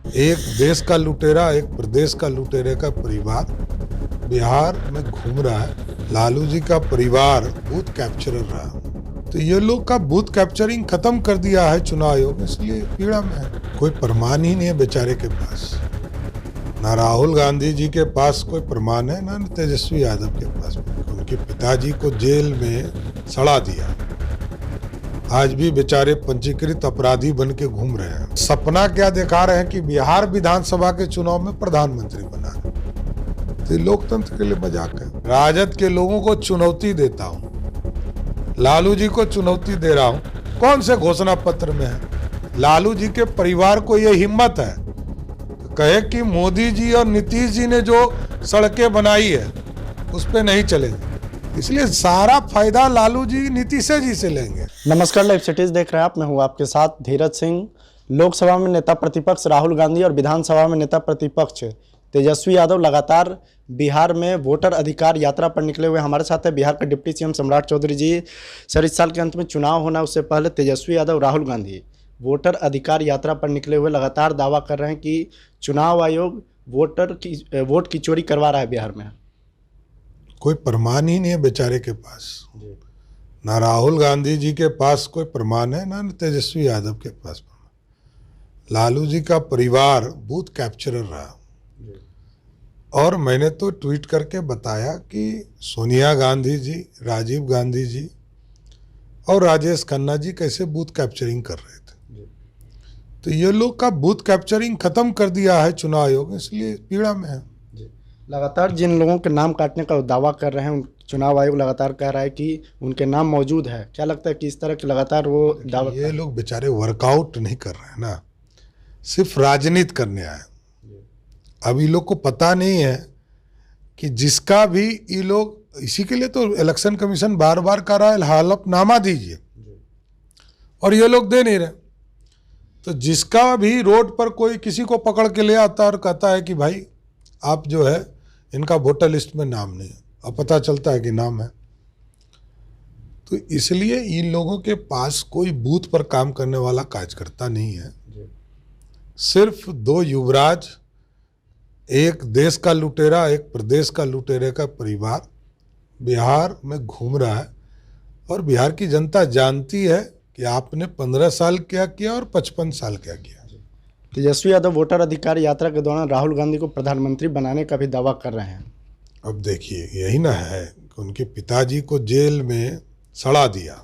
एक देश का लुटेरा, एक प्रदेश का लुटेरे का परिवार बिहार में घूम रहा है। लालू जी का परिवार बूथ कैप्चरर रहा, तो ये लोग का बूथ कैप्चरिंग खत्म कर दिया है चुनाव आयोग, इसलिए पीड़ा में है। कोई प्रमाण ही नहीं है बेचारे के पास। ना राहुल गांधी जी के पास कोई प्रमाण है, ना तेजस्वी यादव के पास। उनके पिताजी को जेल में सड़ा दिया, आज भी बेचारे पंजीकृत अपराधी बन के घूम रहे हैं। सपना क्या दिखा रहे हैं कि बिहार विधानसभा के चुनाव में प्रधानमंत्री बना रहे। तो लोकतंत्र के लिए मजाक है। राजद के लोगों को चुनौती देता हूं, लालू जी को चुनौती दे रहा हूं। कौन से घोषणा पत्र में है? लालू जी के परिवार को यह हिम्मत है कहे कि मोदी जी और नीतीश जी ने जो सड़कें बनाई है उस पर नहीं चलेंगे, इसलिए सारा फायदा लालू जी नीतीश जी से लेंगे। नमस्कार, लाइव सिटीज देख रहे हैं आप। मैं हूं आपके साथ धीरज सिंह। लोकसभा में नेता प्रतिपक्ष राहुल गांधी और विधानसभा में नेता प्रतिपक्ष तेजस्वी यादव लगातार बिहार में वोटर अधिकार यात्रा पर निकले हुए हमारे साथ है बिहार के डिप्टी सीएम सम्राट चौधरी जी। सर, इस साल के अंत में चुनाव होना, उससे पहले तेजस्वी यादव राहुल गांधी वोटर अधिकार यात्रा पर निकले हुए लगातार दावा कर रहे हैं कि चुनाव आयोग वोट की चोरी करवा रहा है बिहार में। कोई प्रमाण ही नहीं है बेचारे के पास। ना राहुल गांधी जी के पास कोई प्रमाण है, ना तेजस्वी यादव के पास प्रमाण। लालू जी का परिवार बूथ कैप्चरर रहा, और मैंने तो ट्वीट करके बताया कि सोनिया गांधी जी, राजीव गांधी जी और राजेश खन्ना जी कैसे बूथ कैप्चरिंग कर रहे थे। तो ये लोग का बूथ कैप्चरिंग खत्म कर दिया है चुनाव आयोग, इसलिए पीड़ा में है। लगातार जिन लोगों के नाम काटने का दावा कर रहे हैं, चुनाव आयोग लगातार कह रहा है कि उनके नाम मौजूद है। क्या लगता है कि इस तरह के लगातार वो दावा? ये लोग बेचारे वर्कआउट नहीं कर रहे हैं ना, सिर्फ राजनीति करने आए। अब ये लोग को पता नहीं है कि जिसका भी ये लोग, इसी के लिए तो इलेक्शन कमीशन बार बार कह रहा है हलफनामा दीजिए, और ये लोग दे नहीं रहे। तो जिसका भी रोड पर कोई किसी को पकड़ के ले आता और कहता है कि भाई आप जो है इनका वोटर लिस्ट में नाम नहीं है, अब पता चलता है कि नाम है। तो इसलिए इन लोगों के पास कोई बूथ पर काम करने वाला कार्यकर्ता नहीं है। सिर्फ दो युवराज, एक देश का लुटेरा, एक प्रदेश का लुटेरे का परिवार बिहार में घूम रहा है, और बिहार की जनता जानती है कि आपने 15 साल क्या किया और 55 साल क्या किया। तेजस्वी यादव वोटर अधिकार यात्रा के दौरान राहुल गांधी को प्रधानमंत्री बनाने का भी दावा कर रहे हैं। अब देखिए, यही ना है कि उनके पिताजी को जेल में सड़ा दिया,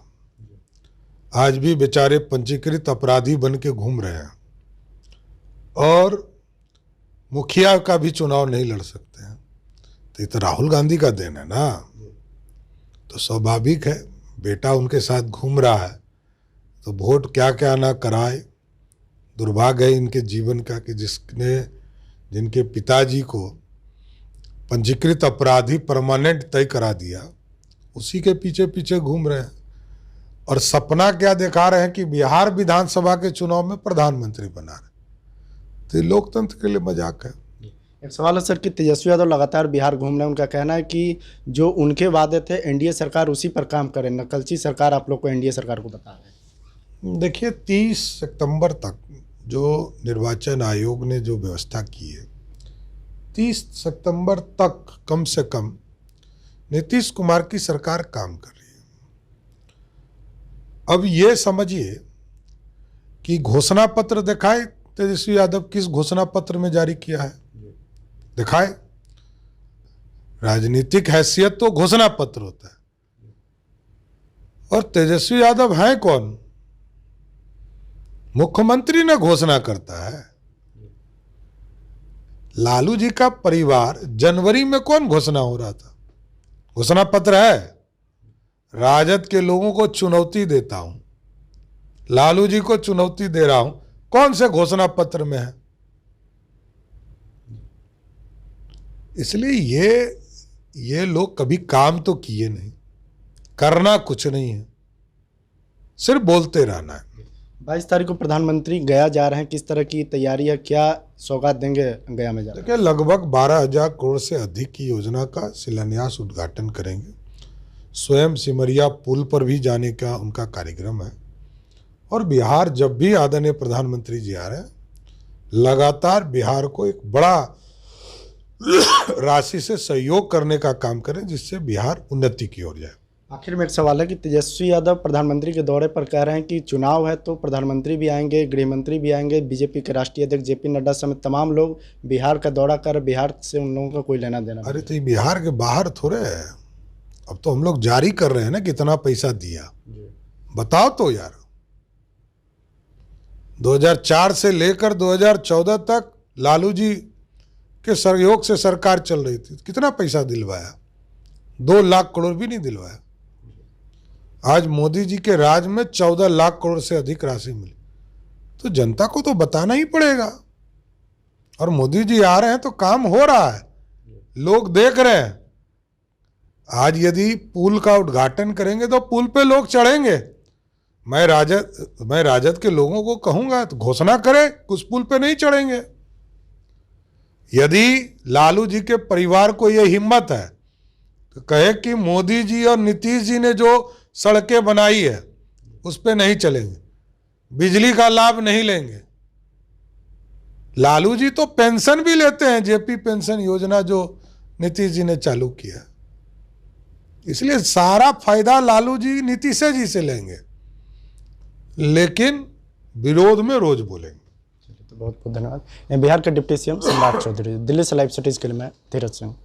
आज भी बेचारे पंजीकृत अपराधी बन के घूम रहे हैं, और मुखिया का भी चुनाव नहीं लड़ सकते हैं। तो ये तो राहुल गांधी का देन है ना। तो स्वाभाविक है, बेटा उनके साथ घूम रहा है तो वोट क्या क्या ना कराए। दुर्भाग्य है इनके जीवन का कि जिनके पिताजी को पंजीकृत अपराधी परमानेंट तय करा दिया, उसी के पीछे पीछे घूम रहे हैं, और सपना क्या दिखा रहे हैं कि बिहार विधानसभा के चुनाव में प्रधानमंत्री बना रहे। तो लोकतंत्र के लिए मजाक है। एक सवाल है सर कि तेजस्वी यादव लगातार बिहार घूम रहे हैं। उनका कहना है कि जो उनके वादे थे एनडीए सरकार उसी पर काम करे, नकलची सरकार आप लोग को एनडीए सरकार को बता रहे हैं। देखिए, 30 सितंबर तक जो निर्वाचन आयोग ने जो व्यवस्था की है, 30 सितंबर तक कम से कम नीतीश कुमार की सरकार काम कर रही है। अब ये समझिए कि घोषणा पत्र दिखाए तेजस्वी यादव किस घोषणा पत्र में जारी किया है, दिखाए। राजनीतिक हैसियत तो घोषणा पत्र होता है, और तेजस्वी यादव हैं कौन? मुख्यमंत्री ने घोषणा करता है। लालू जी का परिवार जनवरी में कौन घोषणा हो रहा था? घोषणा पत्र है। राजद के लोगों को चुनौती देता हूं, लालू जी को चुनौती दे रहा हूं। कौन से घोषणा पत्र में है? इसलिए ये लोग कभी काम तो किए नहीं, करना कुछ नहीं है, सिर्फ बोलते रहना है। 22 तारीख को प्रधानमंत्री गया जा रहे हैं, किस तरह की तैयारी है, क्या सौगात देंगे गया में? देखिए, लगभग 12,000 करोड़ से अधिक की योजना का शिलान्यास उद्घाटन करेंगे। स्वयं सिमरिया पुल पर भी जाने का उनका कार्यक्रम है, और बिहार जब भी आदरणीय प्रधानमंत्री जी आ रहे हैं लगातार बिहार को एक बड़ा राशि से सहयोग करने का काम करें, जिससे बिहार उन्नति की ओर जाए। आखिर में एक सवाल है कि तेजस्वी यादव प्रधानमंत्री के दौरे पर कह रहे हैं कि चुनाव है तो प्रधानमंत्री भी आएंगे, गृह मंत्री भी आएंगे, बीजेपी के राष्ट्रीय अध्यक्ष जेपी नड्डा समेत तमाम लोग बिहार का दौरा कर, बिहार से उन लोगों का कोई लेना देना नहीं। अरे तो ये बिहार के बाहर थोड़े है, अब तो हम लोग जारी कर रहे हैं ना कितना पैसा दिया, बताओ तो यार। 2004 से लेकर 2014 तक लालू जी के सहयोग से सरकार चल रही थी, कितना पैसा दिलवाया? 2 लाख करोड़ भी नहीं दिलवाया। आज मोदी जी के राज में 14 लाख करोड़ से अधिक राशि मिली, तो जनता को तो बताना ही पड़ेगा। और मोदी जी आ रहे हैं तो काम हो रहा है, लोग देख रहे हैं। आज यदि पुल का उद्घाटन करेंगे तो पुल पे लोग चढ़ेंगे। मैं राजद के लोगों को कहूंगा तो घोषणा करें, उस पुल पे नहीं चढ़ेंगे। यदि लालू जी के परिवार को यह हिम्मत है तो कहे कि मोदी जी और नीतीश जी ने जो सड़कें बनाई है उस पे नहीं चलेंगे, बिजली का लाभ नहीं लेंगे। लालू जी तो पेंशन भी लेते हैं, जेपी पेंशन योजना जो नीतीश जी ने चालू किया, इसलिए सारा फायदा लालू जी नीतीश जी से लेंगे, लेकिन विरोध में रोज बोलेंगे। तो बहुत बहुत धन्यवाद। बिहार के डिप्टी सीएम सम्राट चौधरी। दिल्ली से लाइव सिटीज के लिए मैं धीरज सिंह।